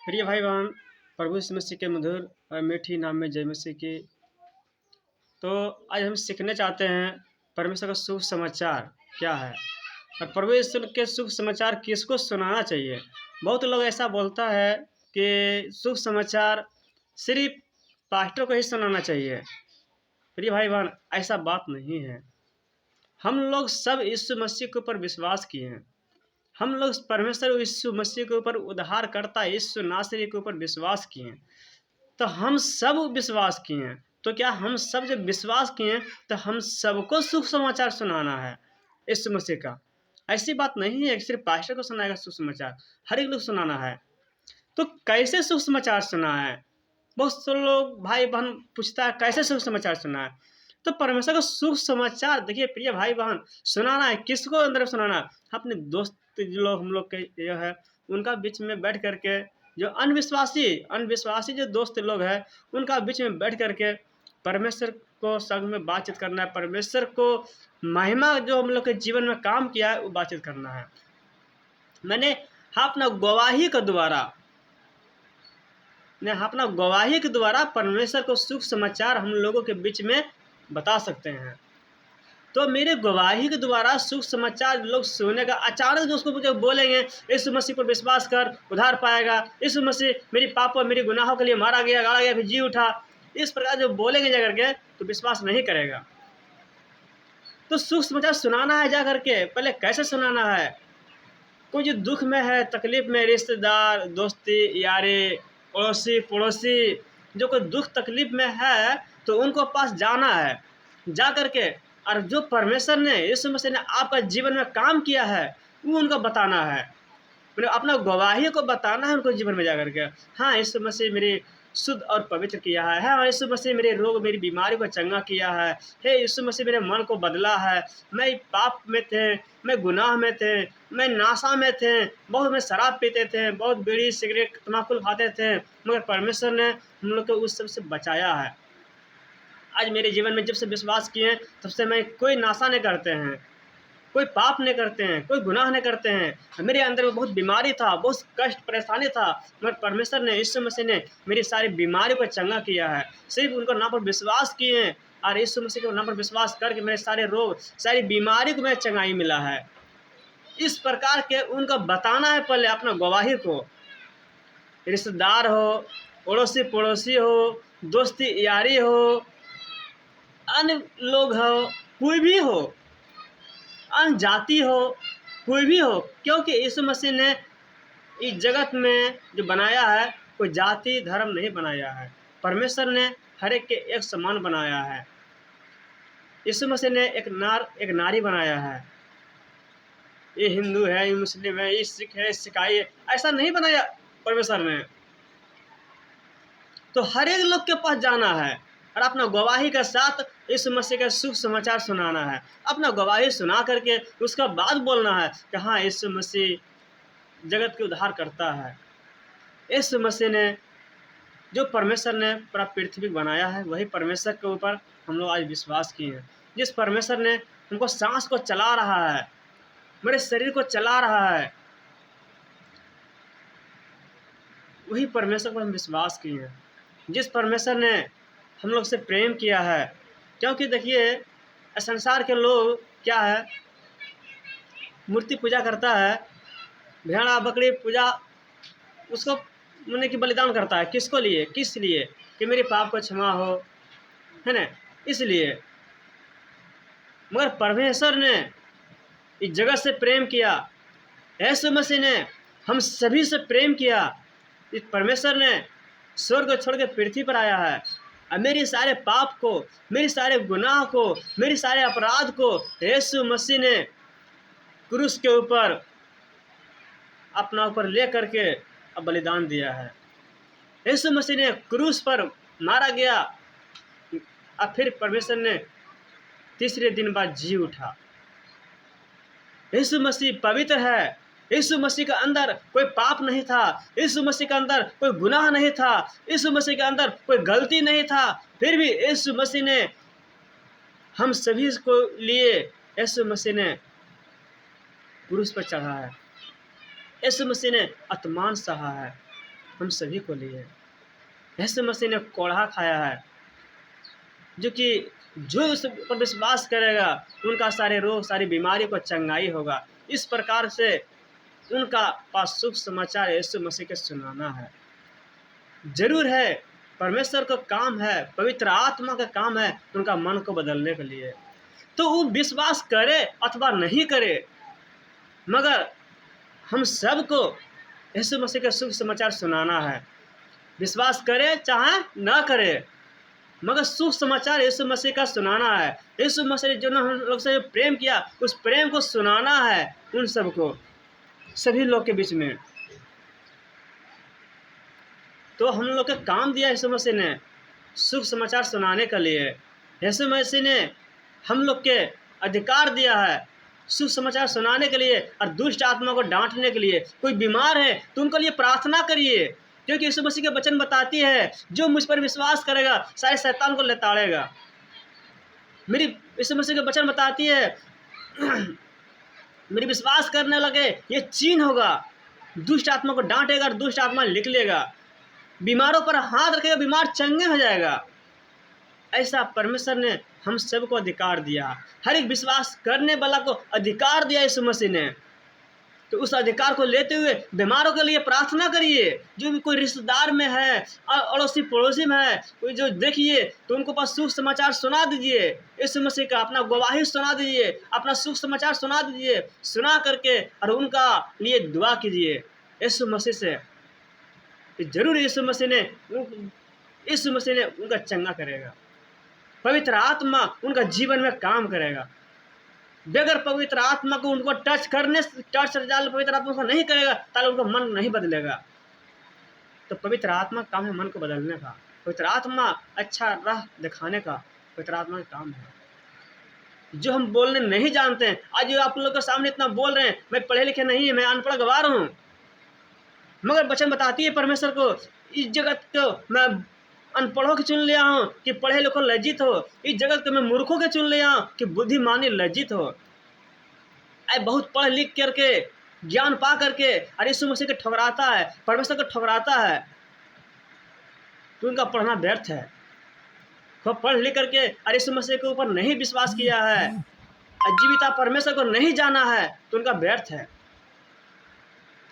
प्रिय भाई बहन, प्रभु यीशु मसीह के मधुर और मीठी नाम में जय मसीह की। तो आज हम सीखने चाहते हैं परमेश्वर का शुभ समाचार क्या है और प्रभु यीशु के शुभ समाचार किसको सुनाना चाहिए। बहुत लोग ऐसा बोलता है कि शुभ समाचार सिर्फ पास्टर को ही सुनाना चाहिए। प्रिय भाई बहन, ऐसा बात नहीं है। हम लोग सब यीशु मसीह के ऊपर विश्वास किए हैं। हम लोग परमेश्वर यीशु मसीह के ऊपर उद्धारकर्ता यीशु नासरी के ऊपर विश्वास किए हैं। तो हम सब विश्वास किए हैं। तो क्या हम सब जब विश्वास किए हैं तो हम सबको शुभ समाचार सुनाना है यीशु मसीह का। ऐसी बात नहीं है कि सिर्फ पास्टर को सुनाएगा शुभ समाचार, हर एक लोग सुनाना है। तो कैसे शुभ समाचार सुना है? बहुत से लोग भाई बहन पूछता है कैसे शुभ समाचार सुना है। तो परमेश्वर का शुभ समाचार देखिए प्रिय भाई बहन, सुनाना है किसको अंदर सुनाना है? अपने दोस्त जो लोग हम लोग के जो है उनका बीच में बैठ करके, जो अनविश्वासी जो दोस्त लोग हैं उनका बीच में बैठ करके परमेश्वर को संग में बातचीत करना है। परमेश्वर को महिमा जो हम लोग के जीवन में काम किया है वो बातचीत करना है। मैंने अपना गवाही के द्वारा परमेश्वर को शुभ समाचार हम लोगों के बीच में बता सकते हैं। तो मेरे गवाही के द्वारा शुभ समाचार लोग सुनेगा। अचानक जो उसको मुझे बोलेंगे यीशु मसीह पर विश्वास कर उद्धार पाएगा, यीशु मसीह मेरी पाप और मेरी गुनाहों के लिए मारा गया, गाड़ा गया, फिर जी उठा, इस प्रकार जो बोलेंगे जा करके तो विश्वास नहीं करेगा। तो शुभ समाचार सुनाना है जा करके, पहले कैसे सुनाना है? कोई जो दुख में है, तकलीफ में, रिश्तेदार, दोस्ती यारी, पड़ोसी जो कोई दुख तकलीफ में है तो उनको पास जाना है। जा करके और जो परमेश्वर ने यीशु मसीह ने आपका जीवन में काम किया है वो उनको बताना है। मतलब अपना गवाही को बताना है उनको जीवन में जा करके। हाँ, यीशु मसीह मेरी शुद्ध और पवित्र किया है। हाँ, यीशु मसीह मेरे रोग मेरी बीमारी को चंगा किया है। हे यीशु मसीह मेरे मन को बदला है। मैं पाप में थे, मैं गुनाह में थे, मैं नाशा में थे, बहुत मैं शराब पीते थे, बहुत बीड़ी सिगरेट तम्बाकू खाते थे, मगर परमेश्वर ने हम लोग को उस सब से बचाया है। आज मेरे जीवन में जब से विश्वास किए हैं तब से मैं कोई नाशा नहीं करते हैं, कोई पाप नहीं करते हैं, कोई गुनाह नहीं करते हैं। मेरे अंदर में बहुत बीमारी था, बहुत कष्ट परेशानी था, मगर परमेश्वर ने यीशु मसीह ने मेरी सारी बीमारी को चंगा किया है। सिर्फ उनको नाम पर विश्वास किए हैं और यीशु मसीह के नाम पर विश्वास करके मेरे सारे रोग सारी बीमारी को मैं चंगाई मिला है। इस प्रकार के उनको बताना है पहले अपना गवाही को। रिश्तेदार हो, अड़ोसी पड़ोसी हो, दोस्ती यारी हो, अन्य लोग हो, कोई भी हो, अन्य जाति हो, कोई भी हो, क्योंकि यीशु मसीह ने इस जगत में जो बनाया है कोई जाति धर्म नहीं बनाया है। परमेश्वर ने हर एक के एक समान बनाया है। यीशु मसीह ने एक नारी बनाया है। ये हिंदू है, ये मुस्लिम है, ये सिख है, सिखाई है, ऐसा नहीं बनाया परमेश्वर ने। तो हर एक लोग के पास जाना है और अपना गवाही के साथ यीशु मसीह का शुभ समाचार सुनाना है। अपना गवाही सुना करके उसका बाद बोलना है कि हाँ, यीशु मसीह जगत के उद्धार करता है। यीशु मसीह ने जो परमेश्वर ने पूरा पृथ्वी बनाया है वही परमेश्वर के ऊपर हम लोग आज विश्वास किए हैं। जिस परमेश्वर ने हमको सांस को चला रहा है, मेरे शरीर को चला रहा है, वही परमेश्वर पर हम विश्वास किए हैं। जिस परमेश्वर ने हम लोग से प्रेम किया है। क्योंकि देखिए संसार के लोग क्या है, मूर्ति पूजा करता है, भेड़ा बकरी पूजा उसको मैंने कि बलिदान करता है। किसको लिए? किस लिए? कि मेरे पाप को क्षमा हो, है ना, इसलिए। मगर परमेश्वर ने इस जगत से प्रेम किया, यीशु मसीह ने हम सभी से प्रेम किया। इस परमेश्वर ने स्वर्ग को छोड़ के पृथ्वी पर आया है और मेरे सारे पाप को, मेरे सारे गुनाह को, मेरे सारे अपराध को यीशु मसीह ने क्रूस के ऊपर अपना ऊपर ले करके अब बलिदान दिया है। यीशु मसीह ने क्रूस पर मारा गया और फिर परमेश्वर ने तीसरे दिन बाद जी उठा। यीशु मसीह पवित्र है। यीशु मसीह के अंदर कोई पाप नहीं था, यीशु मसीह के अंदर कोई गुनाह नहीं था, यीशु मसीह के अंदर कोई गलती नहीं था। फिर भी यीशु मसीह ने हम सभी को लिए यीशु मसीह ने क्रूस पर चढ़ा है। यीशु मसीह ने अपमान सहा है। हम सभी को लिए। यीशु मसीह ने कोढ़ा खाया है, जो कि जो उस पर विश्वास करेगा उनका सारे रोग, सारी बीमारी को चंगाई होगा। इस प्रकार से उनका पास शुभ समाचार यीशु मसीह के सुनाना है। ज़रूर है, परमेश्वर का काम है, पवित्र आत्मा का काम है उनका मन को बदलने के लिए। तो वो विश्वास करे अथवा नहीं करे, मगर हम सबको यीशु मसीह का शुभ समाचार सुनाना है। विश्वास करे चाहे ना करे, मगर शुभ समाचार यीशु मसीह का सुनाना है। यीशु मसीह ने जो हम लोग से प्रेम किया, उस प्रेम को सुनाना है उन सबको, सभी लोग के बीच में। तो हम लोग का काम दिया यीशु मसीह ने शुभ समाचार सुनाने के लिए। यीशु मसीह ने हम लोग के अधिकार दिया है शुभ समाचार सुनाने के लिए और दुष्ट आत्मा को डांटने के लिए। कोई बीमार है तो उनके लिए प्रार्थना करिए, क्योंकि यीशु मसीह के वचन बताती है जो मुझ पर विश्वास करेगा सारे शैतान को लताड़ेगा। मेरी यीशु मसीह के वचन बताती है मेरी विश्वास करने लगे ये चिन्ह होगा, दुष्ट आत्मा को डांटेगा और दुष्ट आत्मा निकलेगा, बीमारों पर हाथ रखेगा बीमार चंगे हो जाएगा। ऐसा परमेश्वर ने हम सबको अधिकार दिया, हर एक विश्वास करने वाला को अधिकार दिया यीशु मसीह ने। तो उस अधिकार को लेते हुए बीमारों के लिए प्रार्थना करिए। जो भी कोई रिश्तेदार में है, अड़ोसी पड़ोसी में है, कोई जो देखिए तो उनको पास शुभ समाचार सुना दीजिए। यीशु मसीह का अपना गवाही सुना दीजिए, अपना शुभ समाचार सुना दीजिए, सुना करके और उनका लिए दुआ कीजिए यीशु मसीह से। जरूर यीशु मसीह ने उनका चंगा करेगा। पवित्र आत्मा उनका जीवन में काम करेगा। बगैर पवित्र आत्मा को उनको टच पवित्र आत्मा को नहीं करेगा ताकि उनका मन नहीं बदलेगा। तो पवित्र आत्मा का काम है मन को बदलने का। पवित्र आत्मा अच्छा राह दिखाने का पवित्र आत्मा का काम है। जो हम बोलने नहीं जानते हैं, आज जो आप लोग के सामने इतना बोल रहे हैं, मैं पढ़े लिखे नहीं है, मैं अनपढ़ गवार हूँ, मगर वचन बताती है परमेश्वर को इस जगत को मैं अनपढ़ों के चुन लिया हूँ कि पढ़े लिखो लज्जित हो, इस जगत को मैं मूर्खों के चुन लिया हूँ कि बुद्धिमानी लज्जित हो। ऐ बहुत पढ़ लिख करके ज्ञान पा करके अरे यीशु मसीह को ठुकराता है, परमेश्वर को ठुकराता है, तो उनका पढ़ना व्यर्थ है। खूब पढ़ लिख करके अरे यीशु मसीह के ऊपर नहीं विश्वास किया है, जीविता परमेश्वर को नहीं जाना है, तो उनका व्यर्थ है।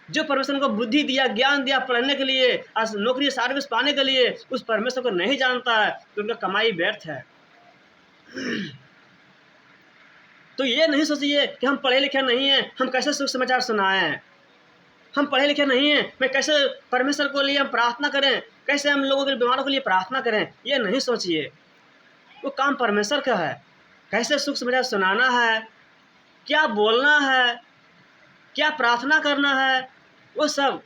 जो परमेश्वर को बुद्धि दिया, ज्ञान दिया पढ़ने के लिए, नौकरी सर्विस पाने के लिए, उस परमेश्वर को नहीं जानता है, तो उनका कमाई व्यर्थ है। तो ये नहीं सोचिए कि हम पढ़े लिखे नहीं हैं, हम कैसे शुभ समाचार सुनाएं। हम पढ़े लिखे नहीं हैं, मैं कैसे परमेश्वर को लिए हम प्रार्थना करें, कैसे हम लोगों के बीमारों के लिए प्रार्थना करें, ये नहीं सोचिए। वो काम परमेश्वर का है। कैसे शुभ समाचार सुनाना है, क्या बोलना है, क्या प्रार्थना करना है, वो सब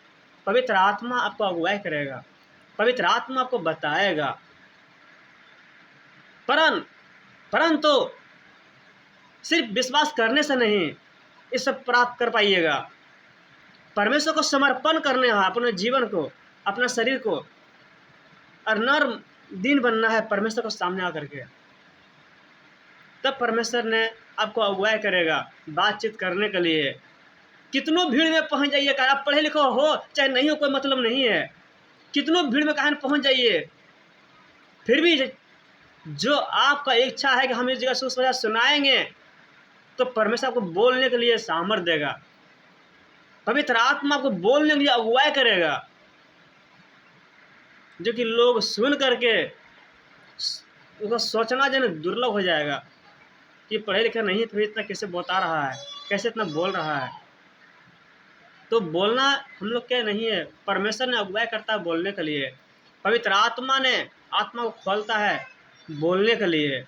पवित्र आत्मा आपको अगुवाई करेगा, पवित्र आत्मा आपको बताएगा। परंतु सिर्फ विश्वास करने से नहीं ये सब प्राप्त कर पाइएगा। परमेश्वर को समर्पण करने है, अपने जीवन को, अपना शरीर को, और नर्म दिन बनना है परमेश्वर को सामने आकर के। तब परमेश्वर ने आपको अगुवाई करेगा बातचीत करने के लिए। कितनों भीड़ में पहुंच जाइए, आप पढ़े लिखे हो चाहे नहीं हो, कोई मतलब नहीं है, कितनों भीड़ में कहीं पहुंच जाइए, फिर भी जो आपका इच्छा है कि हम इस जगह शुभ समाचार सुनाएंगे, तो परमेश्वर आपको बोलने के लिए सामर्थ देगा, पवित्र आत्मा आपको बोलने के लिए अगुवाई करेगा, जो कि लोग सुन करके उसका सोचना जो दुर्लभ हो जाएगा कि पढ़े लिखे नहीं है तो इतना कैसे बता रहा है, कैसे इतना बोल रहा है। तो बोलना हम लोग क्या नहीं है, परमेश्वर ने अगुवाई करता है बोलने के लिए। पवित्र आत्मा ने आत्मा को खोलता है बोलने के लिए,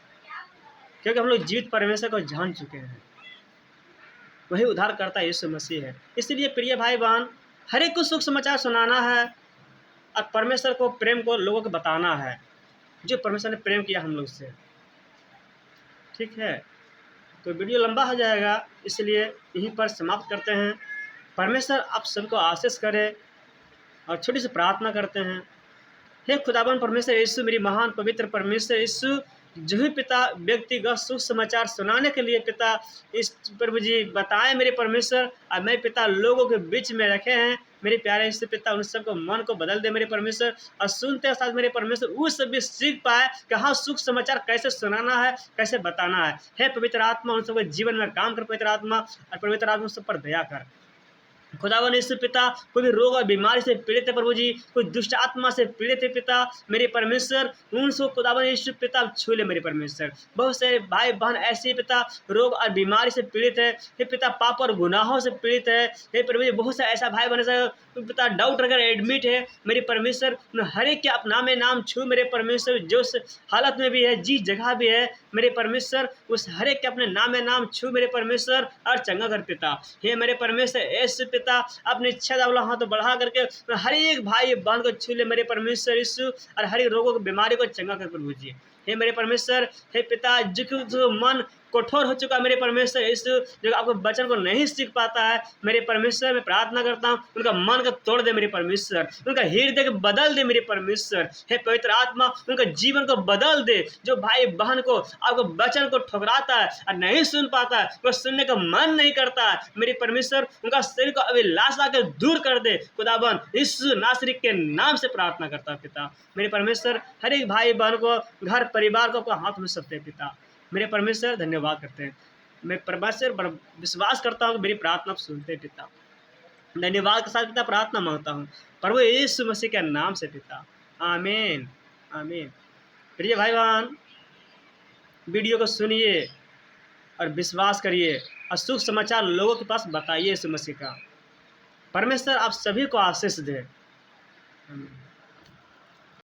क्योंकि हम लोग जीवित परमेश्वर को जान चुके हैं, वही उद्धार करता यीशु मसीह है। इसलिए प्रिय भाई बहन, हर एक को सुख समाचार सुनाना है और परमेश्वर को प्रेम को लोगों को बताना है, जो परमेश्वर ने प्रेम किया हम लोग से। ठीक है, तो वीडियो लंबा हो जाएगा, इसलिए यहीं पर समाप्त करते हैं। परमेश्वर आप सबको आशीष करे और छोटी सी प्रार्थना करते हैं। हे खुदाबंद परमेश्वर यीशु, मेरी महान पवित्र परमेश्वर यीशु, जो भी पिता व्यक्तिगत शुभ समाचार सुनाने के लिए पिता इस प्रभु जी बताएं मेरे परमेश्वर, और मैं पिता लोगों के बीच में रखे हैं, मेरे प्यारे यीशु पिता, उन सबको मन को बदल दे मेरे परमेश्वर, और सुनते साथ मेरे परमेश्वर वो सब भी सीख पाए कि हाँ सुख समाचार कैसे सुनाना है, कैसे बताना है। हे पवित्र आत्मा, उन सबके जीवन में काम कर पवित्र आत्मा, और पवित्र आत्मा सब पर दया कर। खुदावन यीशु पिता, कोई भी रोग और बीमारी से पीड़ित है प्रभु जी, कोई दुष्ट आत्मा से पीड़ित है पिता मेरे परमेश्वर, उनको खुदावन यीशु पिता छू ले मेरे परमेश्वर। बहुत से भाई बहन ऐसे पिता रोग और बीमारी से पीड़ित है, हे पिता पाप और गुनाहों से पीड़ित है, हे प्रभु जी बहुत से ऐसा भाई बहन ऐसा पिता डाउट अगर एडमिट है मेरे परमेश्वर, हर एक के अपना में नाम छू मेरे परमेश्वर, जो हालत में भी है जिस जगह भी है मेरे परमेश्वर, उस हर एक के अपने नाम में नाम छू मेरे परमेश्वर और चंगा कर पिता। हे मेरे परमेश्वर ऐसे पिता अपनी इच्छा दावला हाथ बढ़ा करके हर एक भाई बहन को छू ले मेरे परमेश्वर यीशु, और हर एक रोगों की बीमारी को चंगा कर प्रभु जी। हे मेरे परमेश्वर, हे पिता जो मन कठोर हो चुका मेरे परमेश्वर यीशु, जो आपको वचन को नहीं सीख पाता है मेरे परमेश्वर, मैं प्रार्थना करता हूँ उनका मन को तोड़ दे मेरे परमेश्वर, उनका हृदय को बदल दे मेरे परमेश्वर। हे पवित्र आत्मा, उनका जीवन को बदल दे, जो भाई बहन को आपको वचन को ठुकराता है और नहीं सुन पाता है, वो सुनने का मन नहीं करता है मेरे परमेश्वर, उनका शरीर को अभिलाषा के दूर कर दे खुदाबंद यीशु नासरी के नाम से प्रार्थना करता है पिता मेरे परमेश्वर। हर एक भाई बहन को घर परिवार को अपने हाथ में सकते हैं पिता मेरे परमेश्वर, धन्यवाद करते हैं। मैं परमेश्वर पर विश्वास करता हूँ कि मेरी प्रार्थना सुनते हैं पिता, धन्यवाद के साथ पिता प्रार्थना मांगता हूँ प्रभु यीशु मसीह के नाम से पिता, आमीन आमीन। प्रिय भाई बहन, वीडियो को सुनिए और विश्वास करिए और सुख समाचार लोगों के पास बताइए यीशु मसीह का। परमेश्वर आप सभी को आशीष दे। आमीन।